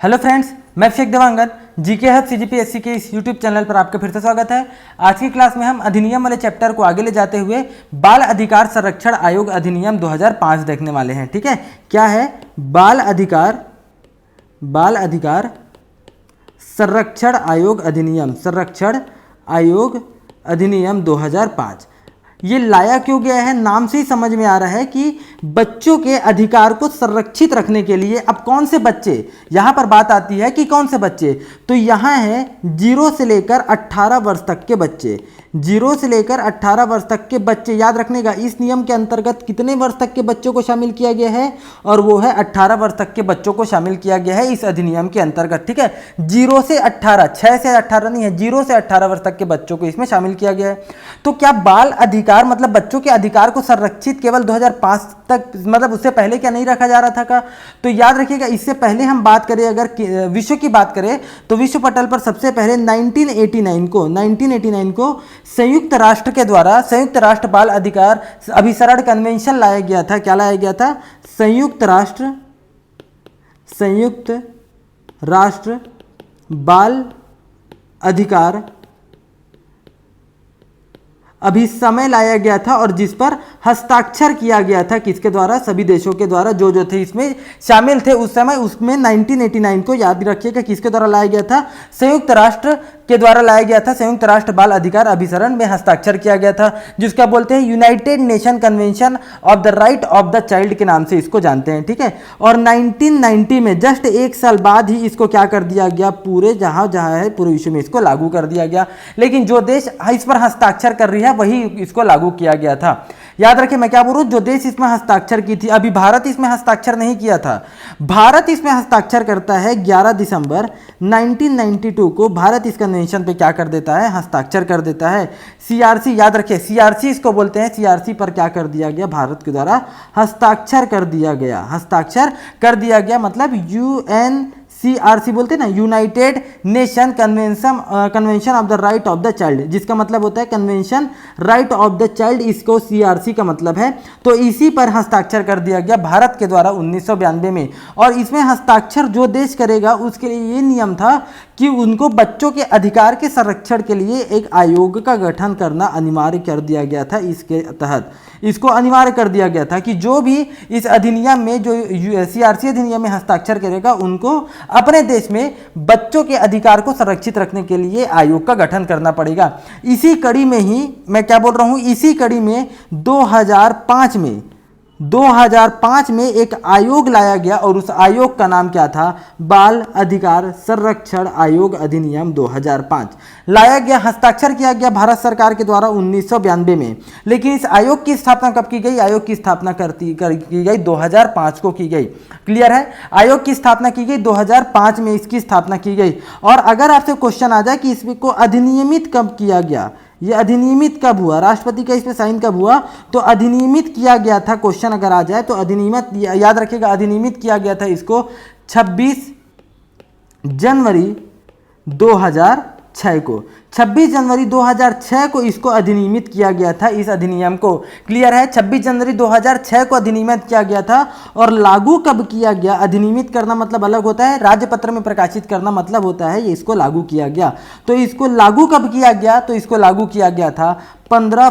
Hello friends, मैं Sheikh Dewangan GK hub CGPSC के इस यूट्यूब चैनल पर आपका फिर से स्वागत है। आज की क्लास में हम अधिनियम वाले चैप्टर को आगे ले जाते हुए बाल अधिकार संरक्षण आयोग अधिनियम 2005 देखने वाले हैं। ठीक है, क्या है? बाल अधिकार संरक्षण आयोग अधिनियम 2005। ये लाया क्यों गया है? नाम से ही समझ में आ रहा है कि बच्चों के अधिकार को संरक्षित रखने के लिए। अब कौन से बच्चे, यहां पर बात आती है कि कौन से बच्चे, तो यहां है 0 से लेकर 18 वर्ष तक के बच्चे। 0 से लेकर 18 वर्ष तक के बच्चे, याद रखने का, इस नियम के अंतर्गत कितने वर्ष तक के बच्चों को शामिल किया गया है? और वो है 18 वर्ष तक के बच्चों को शामिल किया गया है इस अधिनियम के अंतर्गत। ठीक है, 0 से 18, 6 से 18 नहीं है, 0 से 18 वर्ष तक के बच्चों को इसमें शामिल किया गया है। तो क्या बाल अधिकार मतलब बच्चों के अधिकार को संरक्षित केवल 2005 तक, मतलब उससे पहले क्या नहीं रखा जा रहा था का? तो याद रखिएगा, इससे पहले हम बात करें, अगर विश्व की बात करें तो विश्व पटल पर सबसे पहले 1989 को संयुक्त राष्ट्र के द्वारा संयुक्त राष्ट्र बाल अधिकार अभिसरण कन्वेंशन लाया गया था। क्या लाया गया था? संयुक्त राष्ट्र बाल अधिकार अभी समय लाया गया था, और जिस पर हस्ताक्षर किया गया था किसके द्वारा? सभी देशों के द्वारा, जो थे इसमें शामिल थे उस समय। उसमें 1989 को याद रखिएगा किसके द्वारा लाया गया था? संयुक्त राष्ट्र के द्वारा लाया गया था। संयुक्त राष्ट्र बाल अधिकार अभिसरण में हस्ताक्षर किया गया था, जिसका बोलते हैं United nation convention of the right of the child के नाम से इसको जानते हैं। ठीक है, और 1990 में जस्ट एक साल बाद ही इसको क्या कर दिया गया? पूरे जहां है पूरे विश्व में इसको लागू कर दिया गया। लेकिन जो देश इस पर हस्ताक्षर कर रही है वही इसको लागू किया गया था। याद रखिए, मैं क्या बोल रहा हूं, जो देश इसमें हस्ताक्षर की थी, अभी भारत इसमें हस्ताक्षर नहीं किया था। भारत इसमें हस्ताक्षर करता है 11 दिसंबर 1992 को। भारत इस कन्वेंशन पे क्या कर देता है? हस्ताक्षर कर देता है। सीआरसी, याद रखिए, सीआरसी इसको बोलते हैं। सीआरसी पर क्या कर दिया गया? भारत के द्वारा हस्ताक्षर कर दिया गया। मतलब CRC बोलते हैं ना, United nation convention of the right of the child, जिसका मतलब होता है convention right of the child, इसको CRC का मतलब है। तो इसी पर हस्ताक्षर कर दिया गया भारत के द्वारा 1992 में। और इसमें हस्ताक्षर जो देश करेगा उसके लिए ये नियम था कि उनको बच्चों के अधिकार के संरक्षण के लिए एक आयोग का गठन करना अनिवार्य कर दिया गया था। इसके तहत इसको अनिवार्य कर दिया गया था कि जो भी इस अधिनियम में, जो CRC अधिनियम में हस्ताक्षर करेगा, उनको अपने देश में बच्चों के अधिकार को संरक्षित रखने के लिए आयोग का गठन करना पड़ेगा। इसी कड़ी में ही मैं क्या बोल रहा हूं, इसी कड़ी में 2005 में एक आयोग लाया गया, और उस आयोग का नाम क्या था? बाल अधिकार संरक्षण आयोग अधिनियम 2005 लाया गया, हस्ताक्षर किया गया भारत सरकार के द्वारा 1992 में। लेकिन इस आयोग की स्थापना कब की गई? आयोग की स्थापना की गई 2005 को की गई। क्लियर है? आयोग की स्थापना की गई 2005 में, इसकी स्थापना की गई। और अगर आपसे क्वेश्चन आ जाए कि इसको अधिनियमित कब किया गया, ये अधिनियमित कब हुआ, राष्ट्रपति का इस पे साइन कब हुआ, तो अधिनियमित किया गया था, क्वेश्चन अगर आ जाए तो अधिनियमित, याद रखिएगा, अधिनियमित किया गया था इसको 26 जनवरी 2006 को। 26 जनवरी 2006 को इसको अधिनियमित किया गया था, इस अधिनियम को। क्लियर है? 26 जनवरी 2006 को अधिनियमित किया गया था। और लागू कब किया गया? अधिनियमित करना मतलब अलग होता है, राज्यपत्र में प्रकाशित करना मतलब होता है ये इसको लागू किया गया। तो इसको लागू कब किया गया? तो इसको लागू किया गया था 15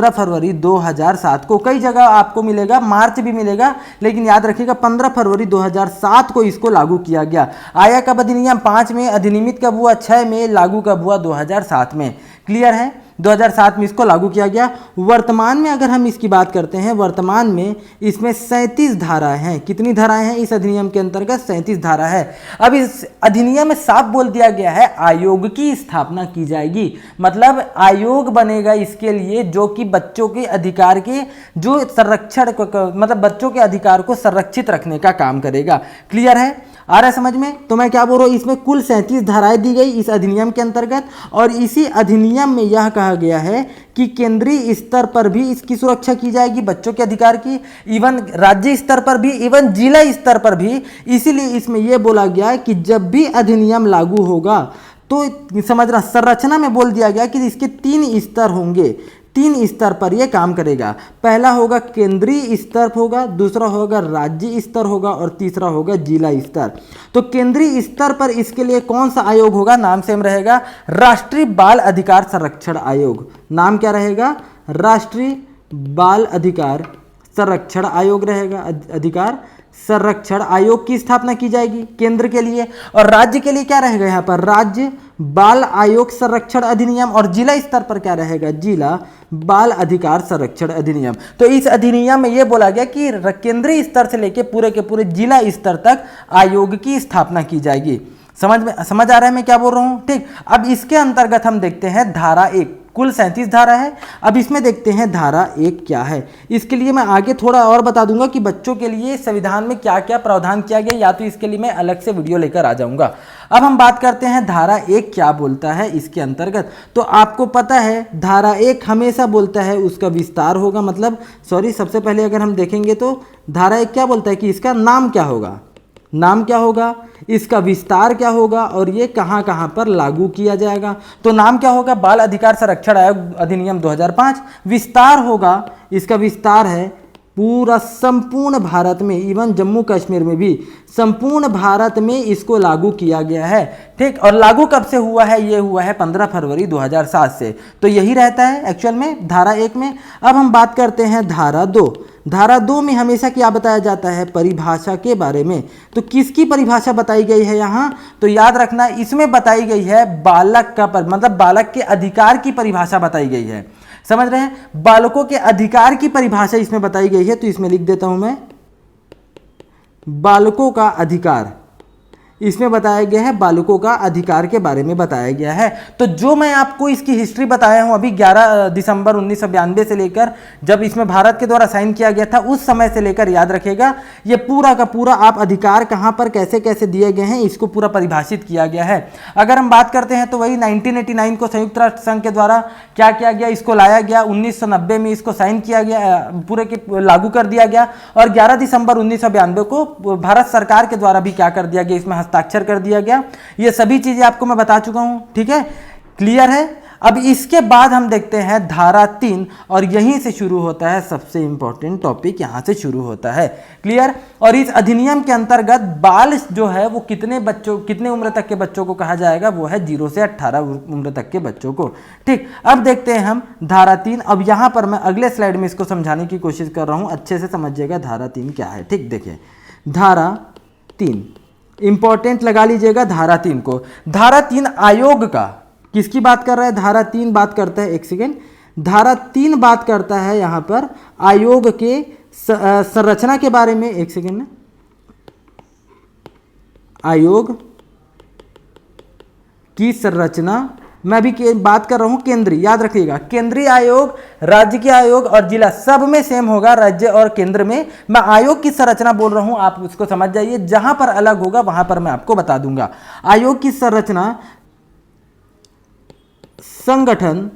फरवरी 2007 को। कई जगह आपको मिलेगा मार्च भी मिलेगा, लेकिन याद रखिएगा 15 फरवरी 2007 को इसको लागू किया गया। आया कब अधिनियम? 5 में। अधिनियमित कब हुआ? 6 में। लागू कब हुआ? 2007 में। क्लियर है? 2007 में इसको लागू किया गया। वर्तमान में अगर हम इसकी बात करते हैं, वर्तमान में इसमें 37 धाराएं हैं। कितनी धाराएं हैं इस अधिनियम के अंतर्गत? 37 धारा है। अब इस अधिनियम में साफ बोल दिया गया है आयोग की स्थापना की जाएगी, मतलब आयोग बनेगा इसके लिए, जो कि बच्चों के अधिकार के जो संरक्षण, मतलब बच्चों के अधिकार को संरक्षित रखने का काम करेगा। क्लियर है? आ रहा है समझ में? तो मैं क्या बोल रहा हूँ, इसमें कुल 37 धाराएं दी गई इस अधिनियम के अंतर्गत। और इसी अधिनियम में यह कहा गया है कि केंद्रीय स्तर पर भी इसकी सुरक्षा की जाएगी, बच्चों के अधिकार की, इवन राज्य स्तर पर भी, इवन जिला स्तर पर भी। इसीलिए इसमें यह बोला गया है कि जब भी अधिनियम लागू होगा तो समझना, संरचना में बोल दिया गया कि इसके 3 स्तर होंगे। 3 स्तर पर यह काम करेगा। पहला होगा केंद्रीय स्तर होगा, दूसरा होगा राज्य स्तर होगा और तीसरा होगा जिला स्तर। तो केंद्रीय स्तर पर इसके लिए कौन सा आयोग होगा? नाम सेम रहेगा, राष्ट्रीय बाल अधिकार संरक्षण आयोग। नाम क्या रहेगा? राष्ट्रीय बाल अधिकार संरक्षण आयोग रहेगा। अधिकार संरक्षण आयोग की स्थापना की जाएगी केंद्र के लिए, और राज्य के लिए क्या रहेगा? यहाँ पर राज्य बाल आयोग संरक्षण अधिनियम, और जिला स्तर पर क्या रहेगा? जिला बाल अधिकार संरक्षण अधिनियम। तो इस अधिनियम में यह बोला गया कि केंद्रीय स्तर से लेकर पूरे के पूरे जिला स्तर तक आयोग की स्थापना की जाएगी। समझ आ रहा है मैं क्या बोल रहा हूं? ठीक। अब इसके अंतर्गत हम देखते हैं धारा 1, कुल 37 धारा है। अब इसमें देखते हैं धारा 1 क्या है। इसके लिए मैं आगे थोड़ा और बता दूंगा कि बच्चों के लिए संविधान में क्या क्या प्रावधान किया गया, या तो इसके लिए मैं अलग से वीडियो लेकर आ जाऊंगा। अब हम बात करते हैं धारा 1 क्या बोलता है इसके अंतर्गत। तो आपको पता है धारा 1 हमेशा बोलता है उसका विस्तार होगा, मतलब सबसे पहले अगर हम देखेंगे तो धारा 1 क्या बोलता है कि इसका नाम क्या होगा, नाम क्या होगा, इसका विस्तार क्या होगा और ये कहां कहां पर लागू किया जाएगा। तो नाम क्या होगा? बाल अधिकार संरक्षण आयोग अधिनियम 2005। विस्तार होगा, इसका विस्तार है पूरा संपूर्ण भारत में, इवन जम्मू कश्मीर में भी संपूर्ण भारत में इसको लागू किया गया है। ठीक। और लागू कब से हुआ है? ये हुआ है 15 फरवरी 2007 से। तो यही रहता है एक्चुअल में धारा 1 में। अब हम बात करते हैं धारा 2। धारा 2 में हमेशा क्या बताया जाता है? परिभाषा के बारे में। तो किसकी परिभाषा बताई गई है यहाँ? तो याद रखना, इसमें बताई गई है बालक का मतलब बालक के अधिकार की परिभाषा बताई गई है। समझ रहे हैं? बालकों के अधिकार की परिभाषा इसमें बताई गई है। तो इसमें लिख देता हूं मैं, बालकों का अधिकार। इसमें बताया गया है बालकों का अधिकार के बारे में बताया गया है। तो जो मैं आपको इसकी हिस्ट्री बताया हूं अभी 11 दिसंबर 1992 से लेकर जब इसमें भारत के द्वारा साइन किया गया था उस समय से लेकर याद रखेगा, ये पूरा का पूरा आप अधिकार कहां पर कैसे कैसे दिए गए हैं इसको पूरा परिभाषित किया गया है। अगर हम बात करते हैं तो वही 1989 को संयुक्त राष्ट्र संघ के द्वारा क्या किया गया, इसको लाया गया। 1990 में इसको साइन किया गया, पूरे के लागू कर दिया गया, और 11 दिसंबर 1992 को भारत सरकार के द्वारा भी क्या कर दिया गया, इसमें हस्ताक्षर कर दिया गया। ये सभी चीजें आपको मैं बता चुका हूं। ठीक है, क्लियर है? अब इसके बाद हम देखते हैं धारा 3, और यहीं से शुरू होता है सबसे इंपॉर्टेंट टॉपिक, यहां से शुरू होता है। क्लियर? और इस अधिनियम के अंतर्गत बाल जो है वो कितने उम्र तक के बच्चों को कहा जाएगा? वो है 0 से 18 उम्र तक के बच्चों को। ठीक। अब देखते हैं हम धारा 3। अब यहां पर मैं अगले स्लाइड में इसको समझाने की कोशिश कर रहा हूं, अच्छे से समझिएगा धारा 3 क्या है। ठीक, देखिए धारा 3 इंपॉर्टेंट लगा लीजिएगा धारा 3 को। धारा 3 आयोग का, किसकी बात कर रहा है? धारा 3 बात करता है, एक सेकेंड, धारा 3 बात करता है यहां पर आयोग के संरचना के बारे में। एक सेकेंड ना, आयोग की संरचना मैं भी बात कर रहा हूं केंद्रीय, याद रखिएगा केंद्रीय आयोग, राज्य के आयोग और जिला सब में सेम होगा। राज्य और केंद्र में मैं आयोग की संरचना बोल रहा हूं, आप उसको समझ जाइए। जहां पर अलग होगा वहां पर मैं आपको बता दूंगा। आयोग की संरचना, संगठन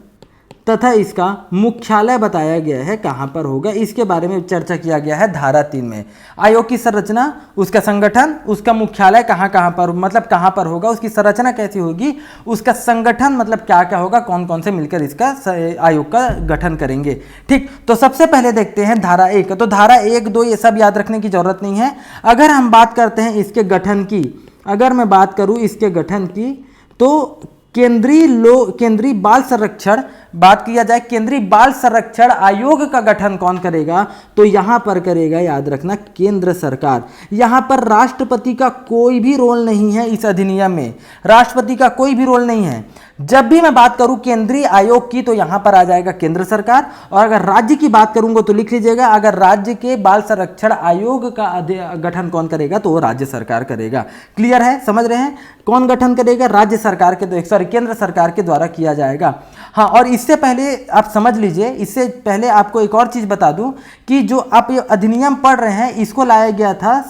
तथा इसका मुख्यालय बताया गया है कहां पर होगा, इसके बारे में चर्चा किया गया है धारा 3 में। आयोग की संरचना, उसका संगठन, उसका मुख्यालय कहां पर, मतलब कहां पर होगा, उसकी संरचना कैसी होगी, उसका संगठन मतलब क्या क्या होगा, कौन कौन से मिलकर इसका आयोग का गठन करेंगे। ठीक। तो सबसे पहले देखते हैं धारा 1। तो धारा 1, 2 ये सब याद रखने की जरूरत नहीं है। अगर हम बात करते हैं इसके गठन की, अगर मैं बात करूं इसके गठन की, तो केंद्रीय बाल संरक्षण बात किया जाए, केंद्रीय बाल संरक्षण आयोग का गठन कौन करेगा? तो यहां पर करेगा, याद रखना, केंद्र सरकार। यहां पर राष्ट्रपति का कोई भी रोल नहीं है। इस अधिनियम में राष्ट्रपति का कोई भी रोल नहीं है। जब भी मैं बात करूं केंद्रीय आयोग की तो यहां पर आ जाएगा केंद्र सरकार, और अगर राज्य की बात करूंगा तो लिख लीजिएगा, अगर राज्य के बाल संरक्षण आयोग का गठन कौन करेगा तो वो राज्य सरकार करेगा। क्लियर है? समझ रहे हैं? कौन गठन करेगा? राज्य सरकार के केंद्र सरकार के द्वारा किया जाएगा। हाँ, और इससे पहले आप समझ लीजिए, इससे पहले आपको एक और चीज बता दूं कि जो आप ये अधिनियम पढ़ रहे हैं इसको लाया गया था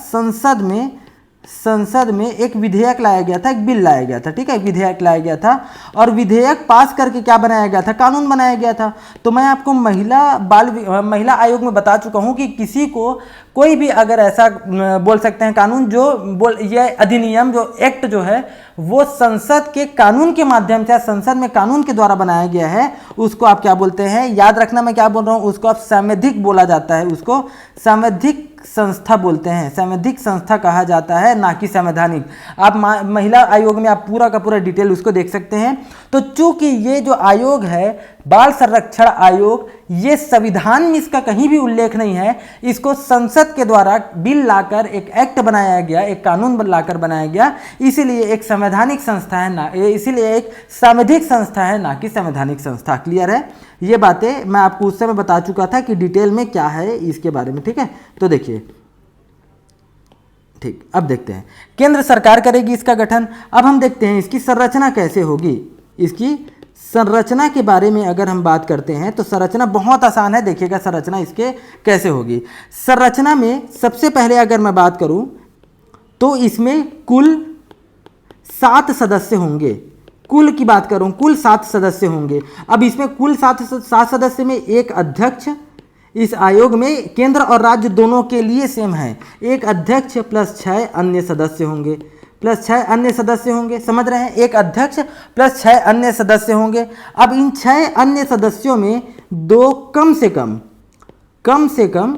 संसद में एक विधेयक लाया गया था, एक बिल लाया गया था। ठीक है, विधेयक लाया गया था, और विधेयक पास करके क्या बनाया गया था? कानून बनाया गया था। तो मैं आपको महिला आयोग में बता चुका हूं कि किसी को कोई भी अगर ऐसा बोल सकते हैं कानून जो ये अधिनियम जो एक्ट जो है वो संसद के कानून के माध्यम से, संसद में कानून के द्वारा बनाया गया है, उसको आप क्या बोलते हैं, याद रखना मैं क्या बोल रहा हूँ, उसको आप संवैधानिक बोला जाता है, उसको संवैधानिक संस्था बोलते हैं, संवैधानिक संस्था कहा जाता है, ना कि संवैधानिक। आप महिला आयोग में आप पूरा का पूरा डिटेल उसको देख सकते हैं। तो चूंकि ये जो आयोग है बाल संरक्षण आयोग, ये संविधान में इसका कहीं भी उल्लेख नहीं है, इसको संसद के द्वारा बिल लाकर एक एक्ट बनाया गया, एक कानून लाकर बनाया गया, इसीलिए एक संवैधानिक संस्था है ना, इसीलिए एक संवैधानिक संस्था है, ना कि संवैधानिक संस्था। क्लियर है? ये बातें मैं आपको उस समय बता चुका था कि डिटेल में क्या है इसके बारे में। ठीक है, तो देखिए, ठीक, अब देखते हैं केंद्र सरकार करेगी इसका गठन। अब हम देखते हैं इसकी संरचना कैसे होगी। इसकी संरचना के बारे में अगर हम बात करते हैं तो संरचना बहुत आसान है। देखिएगा संरचना इसके कैसे होगी। संरचना में सबसे पहले अगर मैं बात करूं तो इसमें कुल 7 सदस्य होंगे। कुल की बात करूं, कुल 7 सदस्य होंगे। अब इसमें कुल 7 सदस्य में एक अध्यक्ष, इस आयोग में केंद्र और राज्य दोनों के लिए सेम है, एक अध्यक्ष प्लस 6 अन्य सदस्य होंगे, प्लस 6 अन्य सदस्य होंगे। समझ रहे हैं? एक अध्यक्ष प्लस 6 अन्य सदस्य होंगे। अब इन 6 अन्य सदस्यों में कम से कम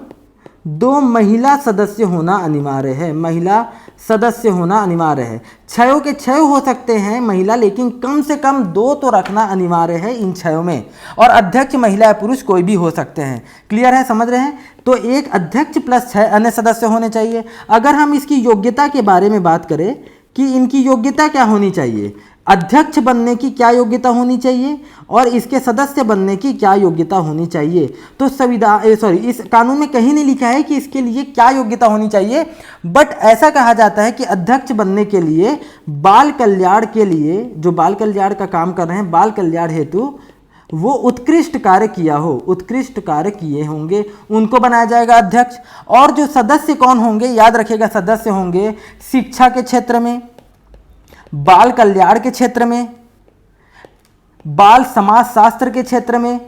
2 महिला सदस्य होना अनिवार्य है। महिला सदस्य होना अनिवार्य है। 6 के 6 हो सकते हैं महिला, लेकिन कम से कम 2 तो रखना अनिवार्य है इन 6 में। और अध्यक्ष महिला या पुरुष कोई भी हो सकते हैं। क्लियर है? समझ रहे हैं? तो एक अध्यक्ष प्लस 6 अन्य सदस्य होने चाहिए। अगर हम इसकी योग्यता के बारे में बात करें कि इनकी योग्यता क्या होनी चाहिए, अध्यक्ष बनने की क्या योग्यता होनी चाहिए और इसके सदस्य बनने की क्या योग्यता होनी चाहिए, तो इस कानून में कहीं नहीं लिखा है कि इसके लिए क्या योग्यता होनी चाहिए, बट ऐसा कहा जाता है कि अध्यक्ष बनने के लिए बाल कल्याण के लिए, जो बाल कल्याण का काम कर रहे हैं, बाल कल्याण हेतु वो उत्कृष्ट कार्य किया हो, उत्कृष्ट कार्य किए होंगे, उनको बनाया जाएगा अध्यक्ष। और जो सदस्य कौन होंगे, याद रखिएगा, सदस्य होंगे शिक्षा के क्षेत्र में, बाल कल्याण के क्षेत्र में, बाल समाज शास्त्र के क्षेत्र में,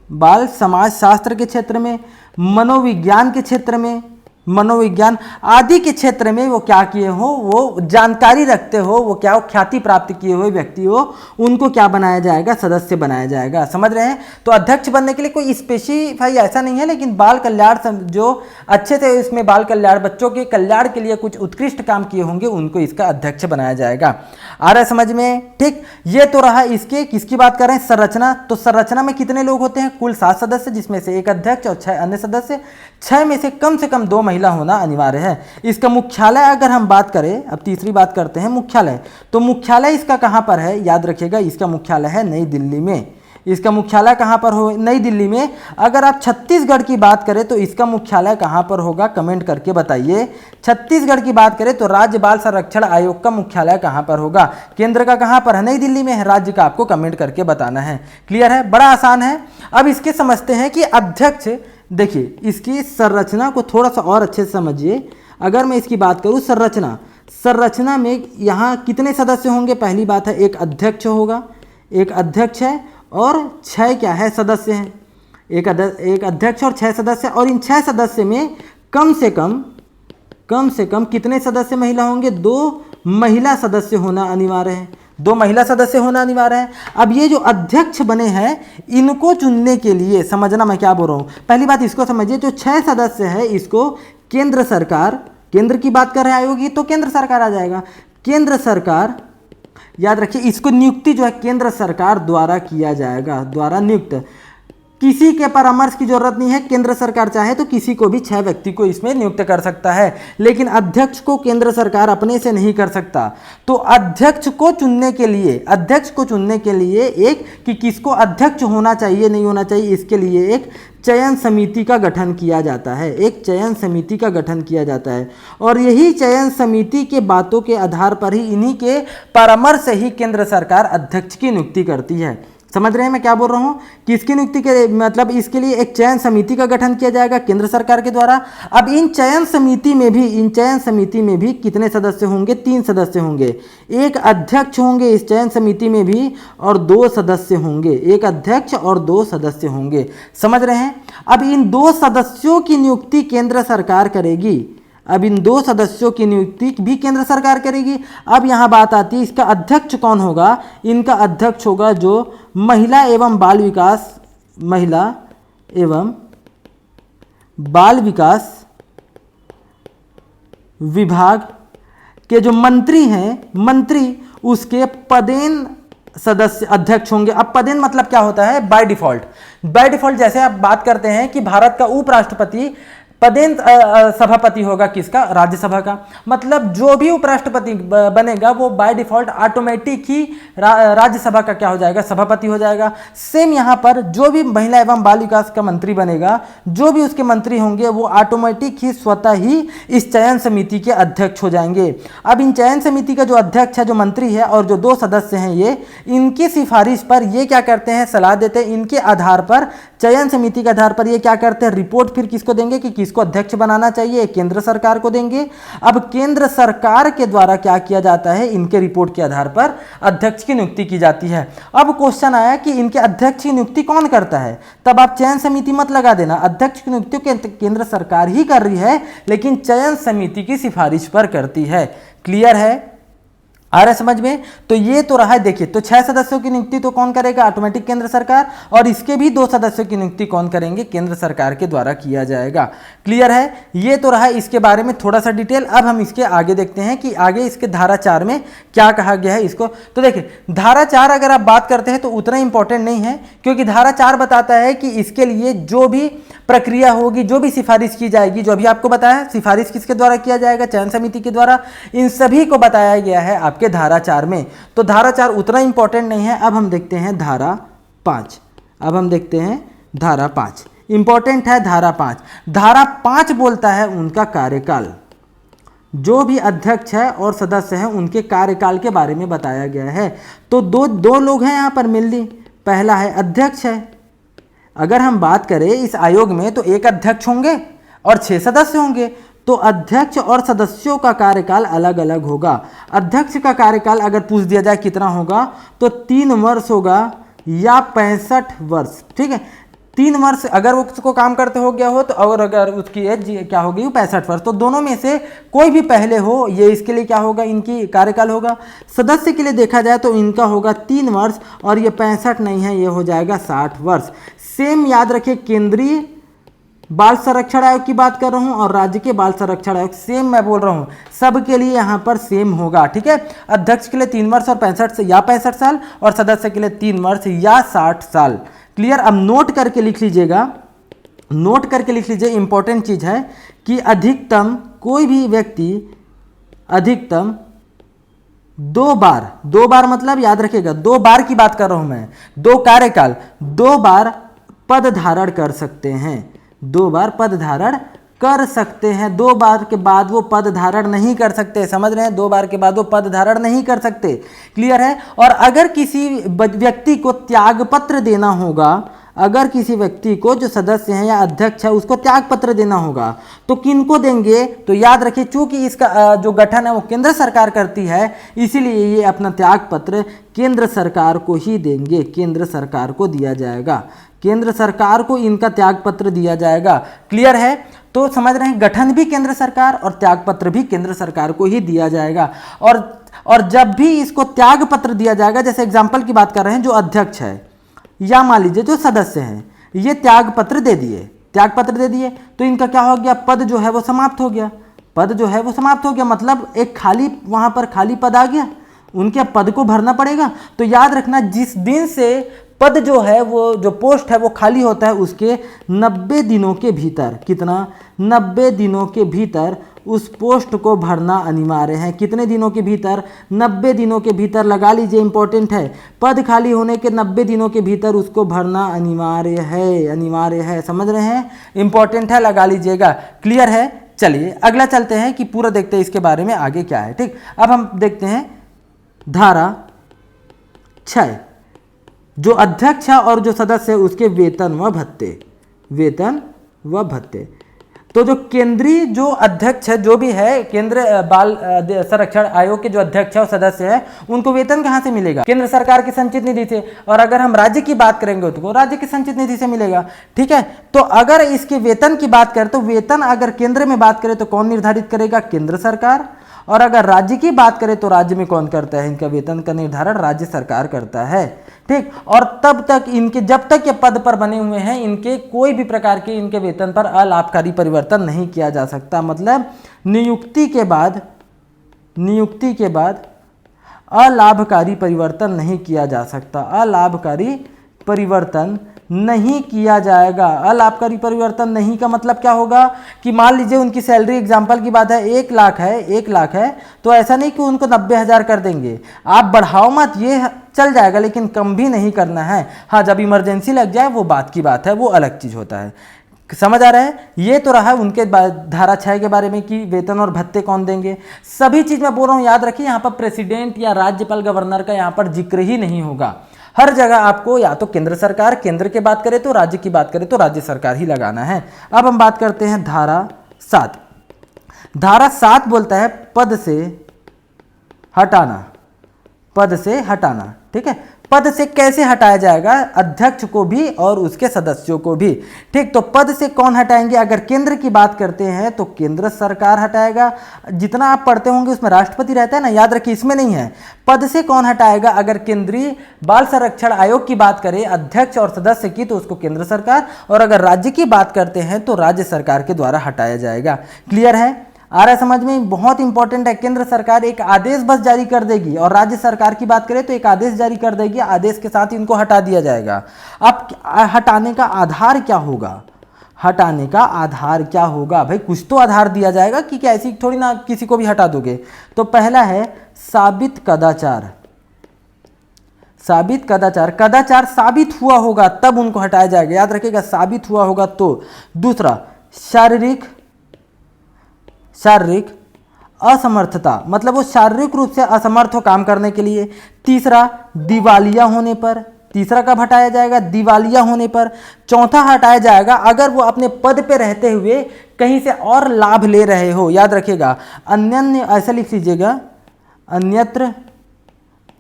बाल समाज शास्त्र के क्षेत्र में, मनोविज्ञान के क्षेत्र में, मनोविज्ञान आदि के क्षेत्र में वो क्या किए हो, वो जानकारी रखते हो, वो क्या ख्याति प्राप्त किए हुए व्यक्ति हो, उनको क्या बनाया जाएगा, सदस्य बनाया जाएगा। समझ रहे हैं? तो अध्यक्ष बनने के लिए कोई स्पेसिफाई ऐसा नहीं है, लेकिन बाल कल्याण जो अच्छे से इसमें बाल कल्याण, बच्चों के कल्याण के लिए कुछ उत्कृष्ट काम किए होंगे, उनको इसका अध्यक्ष बनाया जाएगा। आ रहा है समझ में? ठीक, ये तो रहा इसके, किसकी बात कर रहे हैं, संरचना। तो संरचना में कितने लोग होते हैं, कुल 7 सदस्य, जिसमें से एक अध्यक्ष और 6 अन्य सदस्य। 6 में से कम 2 महिला होना अनिवार्य है। इसका मुख्यालय अगर हम बात करें, अब तीसरी बात करते हैं मुख्यालय। तो मुख्यालय इसका कहां पर है, याद रखिएगा, इसका मुख्यालय है नई दिल्ली में। इसका मुख्यालय कहां पर हो, नई दिल्ली में। अगर आप छत्तीसगढ़ की बात करें तो इसका मुख्यालय कहां पर होगा, कमेंट करके बताइए। छत्तीसगढ़ की बात करें तो राज्य बाल संरक्षण आयोग का मुख्यालय कहां पर होगा, केंद्र का कहां पर है, नई दिल्ली में है, राज्य का आपको कमेंट करके बताना है। क्लियर है? बड़ा आसान है। अब इसके समझते हैं कि अध्यक्ष, देखिए इसकी संरचना को थोड़ा सा और अच्छे से समझिए। अगर मैं इसकी बात करूं, संरचना में यहाँ कितने सदस्य होंगे, पहली बात है एक अध्यक्ष होगा, एक अध्यक्ष है और 6 क्या है, सदस्य हैं। एक अध्यक्ष और 6 सदस्य, और इन 6 सदस्य में कम से कम कितने सदस्य महिला होंगे, 2 महिला सदस्य होना अनिवार्य है, 2 महिला सदस्य होना अनिवार्य है। अब ये जो अध्यक्ष बने हैं, इनको चुनने के लिए, समझना मैं क्या बोल रहा हूँ, पहली बात इसको समझिए, जो 6 सदस्य है इसको केंद्र सरकार, केंद्र की बात कर रहे हैं आयोग की, तो केंद्र सरकार आ जाएगा। केंद्र सरकार, याद रखिए, इसको नियुक्ति जो है केंद्र सरकार द्वारा किया जाएगा, द्वारा नियुक्त। किसी के परामर्श की जरूरत नहीं है, केंद्र सरकार चाहे तो किसी को भी 6 व्यक्ति को इसमें नियुक्त कर सकता है, लेकिन अध्यक्ष को केंद्र सरकार अपने से नहीं कर सकता। तो अध्यक्ष को चुनने के लिए एक कि किसको अध्यक्ष होना चाहिए नहीं होना चाहिए, इसके लिए एक चयन समिति का गठन किया जाता है, एक चयन समिति का गठन किया जाता है। और यही चयन समिति के बातों के आधार पर ही, इन्हीं के परामर्श से ही केंद्र सरकार अध्यक्ष की नियुक्ति करती है। समझ रहे हैं मैं क्या बोल रहा हूँ कि इसकी नियुक्ति के मतलब इसके लिए एक चयन समिति का गठन किया जाएगा केंद्र सरकार के द्वारा। अब इन चयन समिति में भी कितने सदस्य होंगे? 3 सदस्य होंगे। एक अध्यक्ष होंगे इस चयन समिति में भी और 2 सदस्य होंगे। एक अध्यक्ष और 2 सदस्य होंगे। समझ रहे हैं? अब इन 2 सदस्यों की नियुक्ति केंद्र सरकार करेगी। अब इन 2 सदस्यों की नियुक्ति भी केंद्र सरकार करेगी। अब यहाँ बात आती है इसका अध्यक्ष कौन होगा? इनका अध्यक्ष होगा जो महिला एवं बाल विकास विभाग के जो मंत्री हैं, मंत्री उसके पदेन सदस्य अध्यक्ष होंगे। अब पदेन मतलब क्या होता है? बाय डिफॉल्ट जैसे आप बात करते हैं कि भारत का उपराष्ट्रपति पदेन सभापति होगा किसका? राज्यसभा का। मतलब जो भी उपराष्ट्रपति बनेगा वो बाय डिफॉल्ट ऑटोमेटिक ही राज्यसभा का क्या हो जाएगा? सभापति हो जाएगा। सेम यहाँ पर जो भी महिला एवं बाल विकास का मंत्री बनेगा, जो भी उसके मंत्री होंगे वो ऑटोमेटिक ही स्वतः ही इस चयन समिति के अध्यक्ष हो जाएंगे। अब इन चयन समिति का जो अध्यक्ष है, जो मंत्री है और जो 2 सदस्य हैं, ये इनकी सिफारिश पर ये क्या करते हैं? सलाह देते हैं। इनके आधार पर, चयन समिति के आधार पर ये क्या करते हैं? रिपोर्ट फिर किसको देंगे कि किसको अध्यक्ष बनाना चाहिए? केंद्र सरकार को देंगे। अब केंद्र सरकार के द्वारा क्या किया जाता है? इनके रिपोर्ट के आधार पर अध्यक्ष की नियुक्ति की जाती है। अब क्वेश्चन आया कि इनके अध्यक्ष की नियुक्ति कौन करता है? तब आप चयन समिति मत लगा देना। अध्यक्ष की नियुक्ति केंद्र सरकार ही कर रही है, लेकिन चयन समिति की सिफारिश पर करती है। क्लियर है? आ रहा है समझ में? तो ये तो रहा है। देखिए, तो 6 सदस्यों की नियुक्ति तो कौन करेगा? ऑटोमेटिक केंद्र सरकार। और इसके भी 2 सदस्यों की नियुक्ति कौन करेंगे? केंद्र सरकार के द्वारा किया जाएगा। क्लियर है? ये तो रहा इसके बारे में थोड़ा सा डिटेल। अब हम इसके आगे देखते हैं कि आगे इसके धारा 4 में क्या कहा गया है इसको। तो देखिए, धारा 4 अगर आप बात करते हैं तो उतना इंपॉर्टेंट नहीं है, क्योंकि धारा 4 बताता है कि इसके लिए जो भी प्रक्रिया होगी, जो भी सिफारिश की जाएगी, जो अभी आपको बताया सिफारिश किसके द्वारा किया जाएगा? चयन समिति के द्वारा। इन सभी को बताया गया है आपके धारा 4 में। तो धारा 4 उतना इंपॉर्टेंट नहीं है। अब हम देखते हैं धारा 5। धारा 5 इंपॉर्टेंट है। धारा 5 बोलता है उनका कार्यकाल। जो भी अध्यक्ष है और सदस्य हैं उनके कार्यकाल के बारे में बताया गया है। तो दो लोग हैं यहाँ पर मेनली। पहला है अध्यक्ष है। अगर हम बात करें इस आयोग में तो एक अध्यक्ष होंगे और 6 सदस्य होंगे। तो अध्यक्ष और सदस्यों का कार्यकाल अलग अलग होगा। अध्यक्ष का कार्यकाल अगर पूछ दिया जाए कितना होगा तो 3 वर्ष होगा या 65 वर्ष। ठीक है, 3 वर्ष अगर उसको काम करते हो गया हो तो, और अगर उसकी एज क्या होगी? 65 वर्ष। तो दोनों में से कोई भी पहले हो, ये इसके लिए क्या होगा? इनकी कार्यकाल होगा। सदस्य के लिए देखा जाए तो इनका होगा 3 वर्ष और ये 65 नहीं है, ये हो जाएगा 60 वर्ष। सेम याद रखिए, केंद्रीय बाल संरक्षण आयोग की बात कर रहा हूं और राज्य के बाल संरक्षण आयोग, सेम मैं बोल रहा हूं, सबके लिए यहां पर सेम होगा। ठीक है, अध्यक्ष के लिए 3 वर्ष और 65 साल और सदस्य के लिए 3 वर्ष या 60 साल। क्लियर? अब नोट करके लिख लीजिएगा, इंपॉर्टेंट चीज है कि अधिकतम कोई भी व्यक्ति अधिकतम 2 बार मतलब याद रखिएगा 2 बार की बात कर रहा हूं मैं, 2 कार्यकाल, 2 बार पद धारण कर सकते हैं। 2 बार पद धारण कर सकते हैं। 2 बार के बाद वो पद धारण नहीं कर सकते। समझ रहे हैं? 2 बार के बाद वो पद धारण नहीं कर सकते। क्लियर है? और अगर किसी व्यक्ति को त्यागपत्र देना होगा, अगर किसी व्यक्ति को जो सदस्य हैं या अध्यक्ष है उसको त्यागपत्र देना होगा तो किनको देंगे? तो याद रखिए, चूंकि इसका जो गठन है वो केंद्र सरकार करती है, इसीलिए ये अपना त्यागपत्र केंद्र सरकार को ही देंगे। केंद्र सरकार को दिया जाएगा। केंद्र सरकार को इनका त्यागपत्र दिया जाएगा। क्लियर है? तो समझ रहे हैं, गठन भी केंद्र सरकार और त्यागपत्र भी केंद्र सरकार को ही दिया जाएगा। और जब भी इसको त्यागपत्र दिया जाएगा, जैसे एग्जाम्पल की बात कर रहे हैं, जो अध्यक्ष है या मान लीजिए जो सदस्य हैं, ये त्यागपत्र दे दिए तो इनका क्या हो गया? पद जो है वो समाप्त हो गया। मतलब एक खाली, वहां पर खाली पद आ गया, उनके पद को भरना पड़ेगा। तो याद रखना, जिस दिन से पद जो है वो जो पोस्ट है वो खाली होता है, उसके 90 दिनों के भीतर, कितना? 90 दिनों के भीतर उस पोस्ट को भरना अनिवार्य है। कितने दिनों के भीतर? 90 दिनों के भीतर लगा लीजिए, इंपॉर्टेंट है। पद खाली होने के 90 दिनों के भीतर उसको भरना अनिवार्य है। समझ रहे हैं? इंपॉर्टेंट है, लगा लीजिएगा। क्लियर है? चलिए अगला चलते हैं कि पूरा देखते हैं इसके बारे में आगे क्या है। ठीक, अब हम देखते हैं धारा 6। जो अध्यक्ष है और जो सदस्य है उसके वेतन व भत्ते, वेतन व भत्ते। तो जो केंद्रीय जो अध्यक्ष है, जो भी है केंद्र बाल संरक्षण आयोग के जो अध्यक्ष है और सदस्य है, उनको वेतन कहाँ से मिलेगा? केंद्र सरकार की संचित निधि से। और अगर हम राज्य की बात करेंगे तो राज्य की संचित निधि से मिलेगा। ठीक है, तो अगर इसके वेतन की बात करें तो वेतन अगर केंद्र में बात करें तो कौन निर्धारित करेगा? केंद्र सरकार। और अगर राज्य की बात करें तो राज्य में कौन करता है? इनका वेतन का निर्धारण राज्य सरकार करता है। ठीक, और तब तक इनके, जब तक ये पद पर बने हुए हैं, इनके कोई भी प्रकार के इनके वेतन पर अलाभकारी परिवर्तन नहीं किया जा सकता। मतलब नियुक्ति के बाद अलाभकारी परिवर्तन नहीं किया जा सकता, अलाभकारी परिवर्तन नहीं किया जाएगा। अलाभकारी परिवर्तन नहीं का मतलब क्या होगा कि मान लीजिए उनकी सैलरी, एग्जांपल की बात है 1 लाख है, 1 लाख है, तो ऐसा नहीं कि उनको 90,000 कर देंगे। आप बढ़ाओ मत, ये चल जाएगा, लेकिन कम भी नहीं करना है। हाँ, जब इमरजेंसी लग जाए वो बात की बात है, वो अलग चीज़ होता है। समझ आ रहा है? ये तो रहा उनके धारा 6 के बारे में कि वेतन और भत्ते कौन देंगे। सभी चीज़ मैं बोल रहा हूँ, याद रखिए, यहाँ पर प्रेसिडेंट या राज्यपाल गवर्नर का यहाँ पर जिक्र ही नहीं होगा। हर जगह आपको या तो केंद्र सरकार, केंद्र की बात करें तो राज्य की बात करें तो राज्य सरकार ही लगाना है। अब हम बात करते हैं धारा 7। धारा 7 बोलता है पद से हटाना, पद से हटाना। ठीक है, पद से कैसे हटाया जाएगा? अध्यक्ष को भी और उसके सदस्यों को भी। ठीक, तो पद से कौन हटाएंगे? अगर केंद्र की बात करते हैं तो केंद्र सरकार हटाएगा। जितना आप पढ़ते होंगे उसमें राष्ट्रपति रहता है ना, याद रखिए, इसमें नहीं है। पद से कौन हटाएगा? अगर केंद्रीय बाल संरक्षण आयोग की बात करें अध्यक्ष और सदस्य की, तो उसको केंद्र सरकार, और अगर राज्य की बात करते हैं तो राज्य सरकार के द्वारा हटाया जाएगा। क्लियर है? आ रहा है समझ में? बहुत इंपॉर्टेंट है। केंद्र सरकार एक आदेश बस जारी कर देगी और राज्य सरकार की बात करें तो एक आदेश जारी कर देगी, आदेश के साथ इनको हटा दिया जाएगा। अब हटाने का आधार क्या होगा? हटाने का आधार क्या होगा? भाई कुछ तो आधार दिया जाएगा कि क्या ऐसी थोड़ी ना किसी को भी हटा दोगे। तो पहला है साबित कदाचार। साबित कदाचार, कदाचार साबित हुआ होगा तब उनको हटाया जाएगा, याद रखिएगा, साबित हुआ होगा तो। दूसरा शारीरिक असमर्थता, मतलब वो शारीरिक रूप से असमर्थ हो काम करने के लिए। तीसरा दिवालिया होने पर, तीसरा कब हटाया जाएगा? दिवालिया होने पर। चौथा हटाया जाएगा अगर वो अपने पद पे रहते हुए कहीं से और लाभ ले रहे हो, याद रखिएगा, अन्य, ऐसा लिख लीजिएगा, अन्यत्र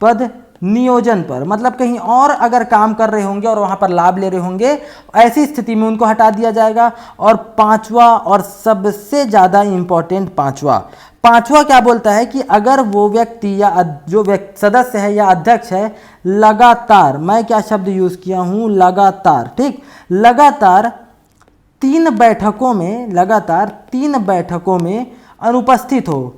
पद नियोजन पर, मतलब कहीं और अगर काम कर रहे होंगे और वहां पर लाभ ले रहे होंगे, ऐसी स्थिति में उनको हटा दिया जाएगा। और पांचवा और सबसे ज्यादा इंपॉर्टेंट पांचवा क्या बोलता है कि अगर वो व्यक्ति या जो सदस्य है या अध्यक्ष है लगातार, मैं क्या शब्द यूज किया हूं? लगातार। ठीक, लगातार 3 बैठकों में अनुपस्थित हो।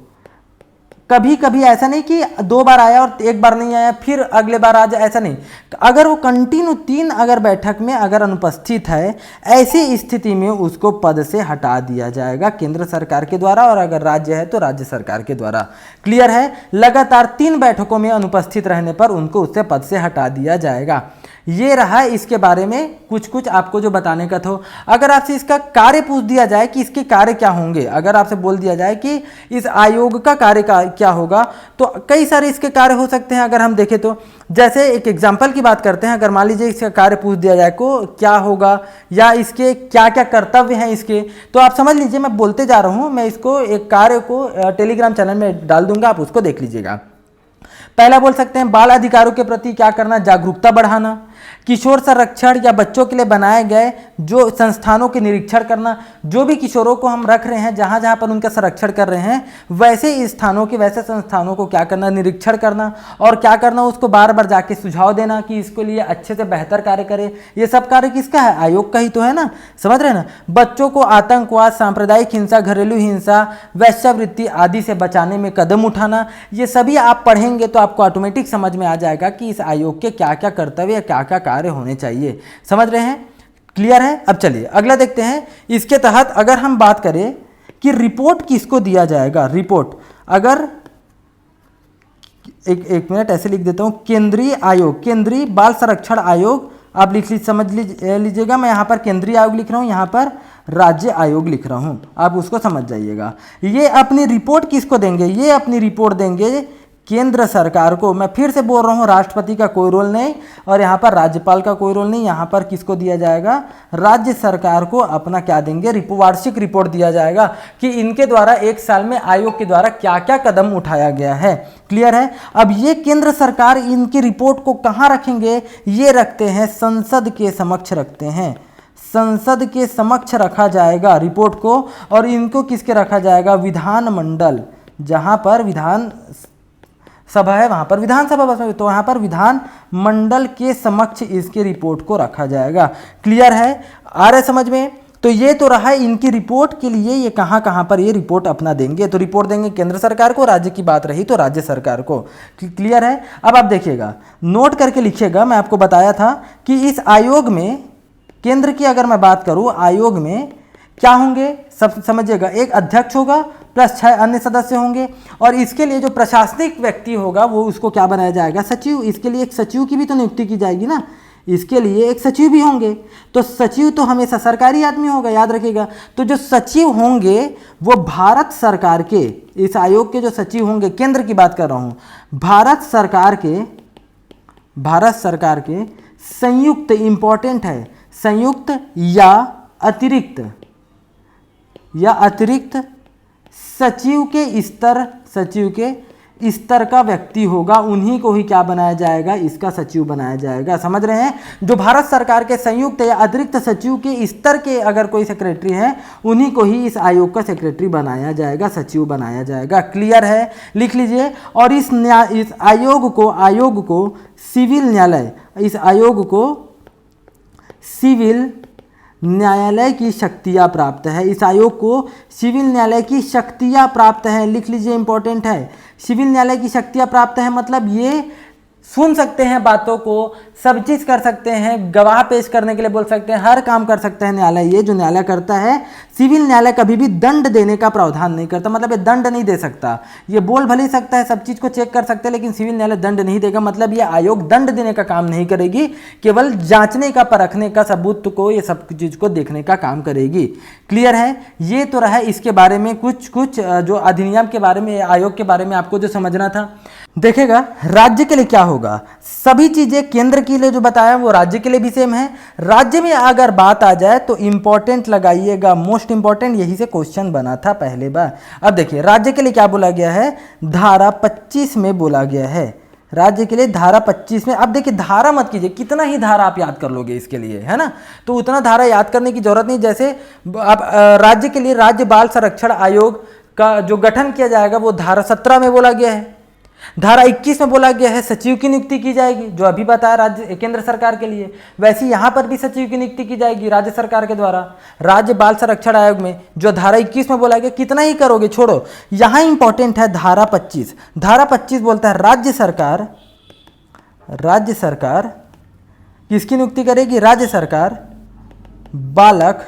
कभी कभी ऐसा नहीं कि 2 बार आया और 1 बार नहीं आया फिर अगले बार आ जाए, ऐसा नहीं। अगर वो कंटिन्यू 3 अगर बैठक में अगर अनुपस्थित है, ऐसी स्थिति में उसको पद से हटा दिया जाएगा केंद्र सरकार के द्वारा, और अगर राज्य है तो राज्य सरकार के द्वारा। क्लियर है? लगातार 3 बैठकों में अनुपस्थित रहने पर उनको उससे पद से हटा दिया जाएगा। ये रहा इसके बारे में कुछ आपको जो बताने का था। अगर आपसे इसका कार्य पूछ दिया जाए कि इसके कार्य क्या होंगे, अगर आपसे बोल दिया जाए कि इस आयोग का कार्य क्या होगा, तो कई सारे इसके कार्य हो सकते हैं। अगर हम देखें तो जैसे एक एग्जाम्पल की बात करते हैं, अगर मान लीजिए इसका कार्य पूछ दिया जाए को क्या होगा या इसके क्या क्या कर्तव्य हैं इसके, तो आप समझ लीजिए, मैं बोलते जा रहा हूँ, मैं इसको एक कार्य को टेलीग्राम चैनल में डाल दूंगा, आप उसको देख लीजिएगा। पहला बोल सकते हैं बाल अधिकारों के प्रति क्या करना, जागरूकता बढ़ाना, किशोर संरक्षण या बच्चों के लिए बनाए गए जो संस्थानों के निरीक्षण करना, जो भी किशोरों को हम रख रहे हैं जहां जहां पर उनका संरक्षण कर रहे हैं, वैसे स्थानों के वैसे संस्थानों को क्या करना, निरीक्षण करना, और क्या करना, उसको बार बार जाके सुझाव देना कि इसके लिए अच्छे से बेहतर कार्य करे। ये सब कार्य किसका है? आयोग का ही तो है ना, समझ रहे हैं ना। बच्चों को आतंकवाद, सांप्रदायिक हिंसा, घरेलू हिंसा, वेश्यावृत्ति आदि से बचाने में कदम उठाना, ये सभी आप पढ़ेंगे तो आपको ऑटोमेटिक समझ में आ जाएगा कि इस आयोग के क्या क्या कर्तव्य, क्या क्या कार्य होने चाहिए। समझ रहे हैं? क्लियर है? अब चलिए अगला देखते हैं। इसके तहत अगर हम बात करें कि रिपोर्ट किसको दिया जाएगा, रिपोर्ट अगर एक मिनट ऐसे लिख देता हूं, केंद्रीय आयोग, केंद्रीय बाल संरक्षण आयोग, आप समझ लीजिएगा, मैं यहां पर केंद्रीय आयोग लिख रहा हूं, यहां पर राज्य आयोग लिख रहा हूं, आप उसको समझ जाइएगा। ये अपनी रिपोर्ट किसको देंगे? ये अपनी रिपोर्ट देंगे केंद्र सरकार को, मैं फिर से बोल रहा हूँ, राष्ट्रपति का कोई रोल नहीं और यहाँ पर राज्यपाल का कोई रोल नहीं, यहाँ पर किसको दिया जाएगा, राज्य सरकार को अपना क्या देंगे, वार्षिक रिपोर्ट दिया जाएगा कि इनके द्वारा एक साल में आयोग के द्वारा क्या क्या कदम उठाया गया है। क्लियर है। अब ये केंद्र सरकार इनकी रिपोर्ट को कहाँ रखेंगे, ये रखते हैं संसद के समक्ष रखते हैं, संसद के समक्ष रखा जाएगा रिपोर्ट को। और इनको किसके रखा जाएगा, विधानमंडल, जहाँ पर विधान सभा है वहाँ पर विधानसभा बस, तो वहाँ पर विधान मंडल के समक्ष इसके रिपोर्ट को रखा जाएगा। क्लियर है, आ रहा है समझ में। तो ये तो रहा इनकी रिपोर्ट के लिए ये कहाँ कहाँ पर ये रिपोर्ट अपना देंगे, तो रिपोर्ट देंगे केंद्र सरकार को, राज्य की बात रही तो राज्य सरकार को। क्लियर है। अब आप देखिएगा, नोट करके लिखिएगा, मैं आपको बताया था कि इस आयोग में, केंद्र की अगर मैं बात करूं, आयोग में क्या होंगे, सब समझिएगा, एक अध्यक्ष होगा प्लस 6 अन्य सदस्य होंगे और इसके लिए जो प्रशासनिक व्यक्ति होगा वो उसको क्या बनाया जाएगा, सचिव। इसके लिए एक सचिव की भी तो नियुक्ति की जाएगी ना, इसके लिए एक सचिव भी होंगे। तो सचिव तो हमेशा सरकारी आदमी होगा, याद रखिएगा। तो जो सचिव होंगे वो भारत सरकार के, इस आयोग के जो सचिव होंगे, केंद्र की बात कर रहा हूँ, भारत सरकार के संयुक्त, इंपॉर्टेंट है, संयुक्त या अतिरिक्त सचिव के स्तर का व्यक्ति होगा, उन्हीं को ही क्या बनाया जाएगा, इसका सचिव बनाया जाएगा। समझ रहे हैं। जो भारत सरकार के संयुक्त या अतिरिक्त सचिव के स्तर के अगर कोई सेक्रेटरी है, उन्हीं को ही इस आयोग का सेक्रेटरी बनाया जाएगा, सचिव बनाया जाएगा। क्लियर है, लिख लीजिए। और इस आयोग को सिविल न्यायालय, इस आयोग को सिविल न्यायालय की शक्तियां प्राप्त है, इस आयोग को सिविल न्यायालय की शक्तियां प्राप्त है। लिख लीजिए, इंपॉर्टेंट है, सिविल न्यायालय की शक्तियां प्राप्त है मतलब ये सुन सकते हैं बातों को, सब चीज़ कर सकते हैं, गवाह पेश करने के लिए बोल सकते हैं, हर काम कर सकते हैं न्यायालय। ये जो न्यायालय करता है, सिविल न्यायालय कभी भी दंड देने का प्रावधान नहीं करता, मतलब ये दंड नहीं दे सकता। ये बोल भले ही सकता है, सब चीज़ को चेक कर सकते हैं, लेकिन सिविल न्यायालय दंड नहीं देगा। मतलब ये आयोग दंड देने का काम नहीं करेगी, केवल जांचने का, परखने का, सबूत को, ये सब चीज़ को देखने का काम करेगी। क्लियर है। ये तो रहा इसके बारे में कुछ जो अधिनियम के बारे में, आयोग के बारे में आपको जो समझना था। देखेगा राज्य के लिए क्या होगा, सभी चीजें केंद्र के लिए जो बताया वो राज्य के लिए भी सेम है। राज्य में अगर बात आ जाए तो इंपॉर्टेंट लगाइएगा, मोस्ट इंपॉर्टेंट, यही से क्वेश्चन बना था पहले बार। अब देखिए राज्य के लिए क्या बोला गया है, धारा 25 में बोला गया है, राज्य के लिए धारा 25 में। अब देखिए धारा मत कीजिए, कितना ही धारा आप याद कर लोगे इसके लिए, है ना, तो उतना धारा याद करने की जरूरत नहीं। जैसे अब राज्य के लिए राज्य बाल संरक्षण आयोग का जो गठन किया जाएगा वो धारा 17 में बोला गया है। धारा 21 में बोला गया है सचिव की नियुक्ति की जाएगी, जो अभी बताया राज्य केंद्र सरकार के लिए, वैसे यहाँ पर भी सचिव की नियुक्ति की जाएगी राज्य सरकार के द्वारा। राज्य बाल संरक्षण आयोग में जो धारा 21 में बोला गया, कितना ही करोगे, छोड़ो, यहाँ इंपॉर्टेंट है धारा 25। धारा 25 बोलता है राज्य सरकार किसकी नियुक्ति करेगी, राज्य सरकार बालक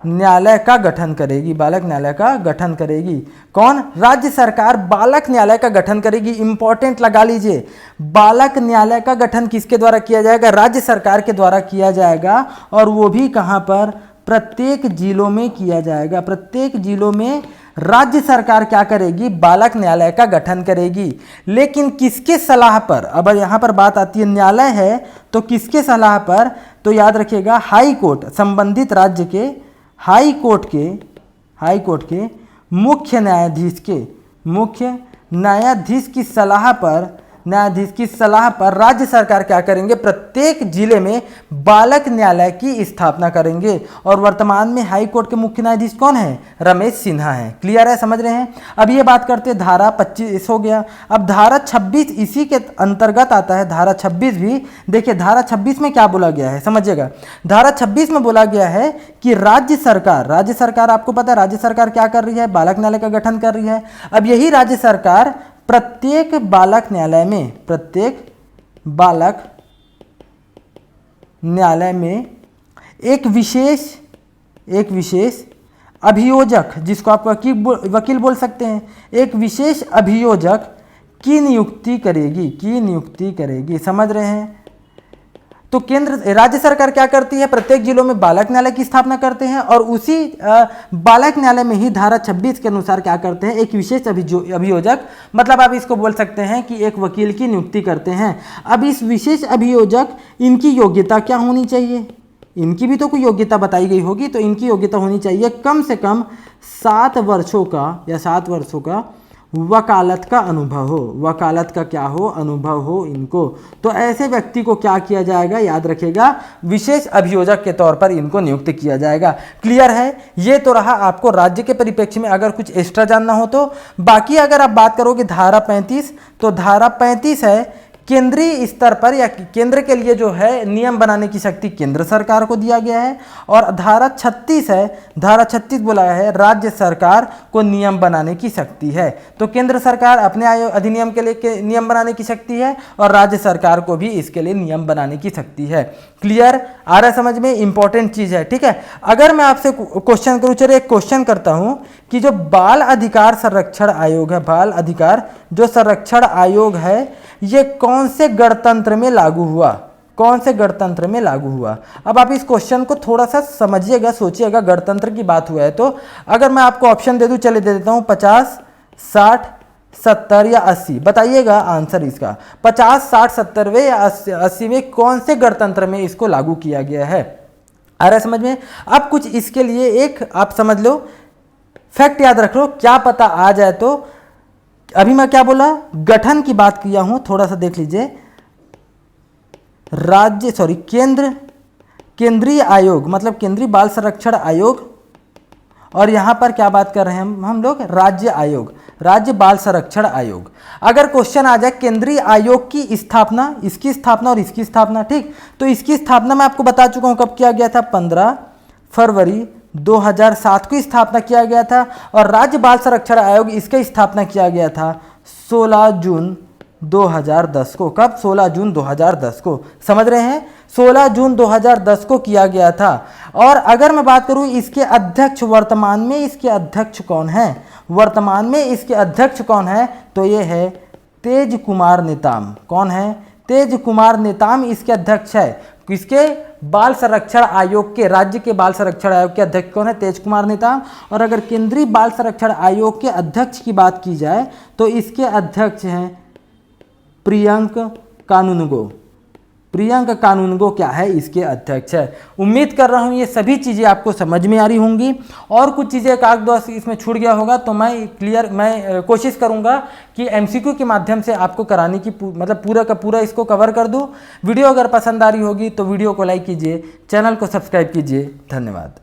न्यायालय का गठन करेगी, बालक न्यायालय का गठन करेगी। कौन, राज्य सरकार बालक न्यायालय का गठन करेगी। इंपॉर्टेंट लगा लीजिए, बालक न्यायालय का गठन किसके द्वारा किया जाएगा, राज्य सरकार के द्वारा किया जाएगा। और वो भी कहां पर, प्रत्येक जिलों में किया जाएगा। प्रत्येक जिलों में राज्य सरकार क्या करेगी, बालक न्यायालय का गठन करेगी। लेकिन किसके सलाह पर, अब यहां पर बात आती है, न्यायालय है तो किसके सलाह पर, तो याद रखिएगा हाई कोर्ट, संबंधित राज्य के हाई कोर्ट के मुख्य न्यायाधीश की सलाह पर राज्य सरकार क्या करेंगे, प्रत्येक जिले में बालक न्यायालय की स्थापना करेंगे। और वर्तमान में हाई कोर्ट के मुख्य न्यायाधीश कौन है, रमेश सिन्हा है। क्लियर है, समझ रहे हैं। अब ये बात करते हैं, धारा 25 हो गया। अब धारा 26 इसी के अंतर्गत आता है, धारा 26 भी। देखिए धारा 26 में क्या बोला गया है, समझिएगा। धारा 26 में बोला गया है कि राज्य सरकार आपको पता है राज्य सरकार क्या कर रही है, बालक न्यायालय का गठन कर रही है। अब यही राज्य सरकार प्रत्येक बालक न्यायालय में एक विशेष अभियोजक, जिसको आप वकील बोल सकते हैं, एक विशेष अभियोजक की नियुक्ति करेगी। समझ रहे हैं। तो राज्य सरकार क्या करती है, प्रत्येक जिलों में बालक न्यायालय की स्थापना करते हैं और उसी बालक न्यायालय में ही धारा 26 के अनुसार क्या करते हैं, एक विशेष अभियोजक, मतलब आप इसको बोल सकते हैं कि एक वकील की नियुक्ति करते हैं। अब इस विशेष अभियोजक, इनकी योग्यता क्या होनी चाहिए, इनकी भी तो कोई योग्यता बताई गई होगी, तो इनकी योग्यता होनी चाहिए कम से कम 7 वर्षों का वकालत का अनुभव हो, वकालत का क्या हो, अनुभव हो इनको। तो ऐसे व्यक्ति को क्या किया जाएगा, याद रखिएगा, विशेष अभियोजक के तौर पर इनको नियुक्त किया जाएगा। क्लियर है, ये तो रहा आपको राज्य के परिप्रेक्ष्य में अगर कुछ एक्स्ट्रा जानना हो तो। बाकी अगर आप बात करोगे धारा 35, तो धारा 35 है केंद्रीय स्तर पर या केंद्र के लिए जो है नियम बनाने की शक्ति केंद्र सरकार को दिया गया है, और धारा 36 है, धारा 36 बोला है राज्य सरकार को नियम बनाने की शक्ति है। तो केंद्र सरकार अपने अधिनियम के लिए नियम बनाने की शक्ति है और राज्य सरकार को भी इसके लिए नियम बनाने की शक्ति है। क्लियर, आ रहा समझ में, इंपॉर्टेंट चीज है। ठीक है, अगर मैं आपसे क्वेश्चन करूं, चलिए एक क्वेश्चन करता हूं कि जो बाल अधिकार संरक्षण आयोग है, बाल अधिकार जो संरक्षण आयोग है, ये कौन से गणतंत्र में लागू हुआ, कौन से गणतंत्र में लागू हुआ। अब आप इस क्वेश्चन को थोड़ा सा समझिएगा, सोचिएगा, गणतंत्र की बात हुआ है तो अगर मैं आपको ऑप्शन दे दूं, चले दे देता हूं, 50, 60, 70 या 80, बताइएगा आंसर इसका। 50, 60, 70वें या 80वें कौन से गणतंत्र में इसको लागू किया गया है। आ रहा है समझ में। अब कुछ इसके लिए एक आप समझ लो, फैक्ट याद रख लो, क्या पता आ जाए तो। अभी मैं क्या बोला, गठन की बात किया हूं, थोड़ा सा देख लीजिए। केंद्रीय आयोग मतलब केंद्रीय बाल संरक्षण आयोग, और यहां पर क्या बात कर रहे हैं हम लोग, राज्य आयोग, राज्य बाल संरक्षण आयोग। अगर क्वेश्चन आ जाए केंद्रीय आयोग की स्थापना, इसकी स्थापना और इसकी स्थापना, ठीक, तो इसकी स्थापना मैं आपको बता चुका हूं कब किया गया था, 15 फरवरी 2007 को स्थापना किया गया था, और राज्य बाल संरक्षण आयोग इसका स्थापना किया गया था 16 जून 2010 को। कब, 16 जून 2010 को, समझ रहे हैं, 16 जून 2010 को किया गया था। और अगर मैं बात करूं इसके अध्यक्ष, वर्तमान में इसके अध्यक्ष कौन है, वर्तमान में इसके अध्यक्ष कौन है, तो ये है तेज कुमार नेताम। कौन है, तेज कुमार नेताम इसके अध्यक्ष है। किसके, बाल संरक्षण आयोग के, राज्य के बाल संरक्षण आयोग के अध्यक्ष कौन है, तेज कुमार नेताम। और अगर केंद्रीय बाल संरक्षण आयोग के अध्यक्ष की बात की जाए तो इसके अध्यक्ष हैं प्रियंक कानूनगो। प्रियंक कानूनगो क्या है, इसके अध्यक्ष है। उम्मीद कर रहा हूं ये सभी चीज़ें आपको समझ में आ रही होंगी, और कुछ चीज़ें एक आध दो इसमें छूट गया होगा तो मैं कोशिश करूंगा कि एमसीक्यू के माध्यम से आपको कराने की मतलब पूरा का पूरा इसको कवर कर दूं। वीडियो अगर पसंद आ रही होगी तो वीडियो को लाइक कीजिए, चैनल को सब्सक्राइब कीजिए। धन्यवाद।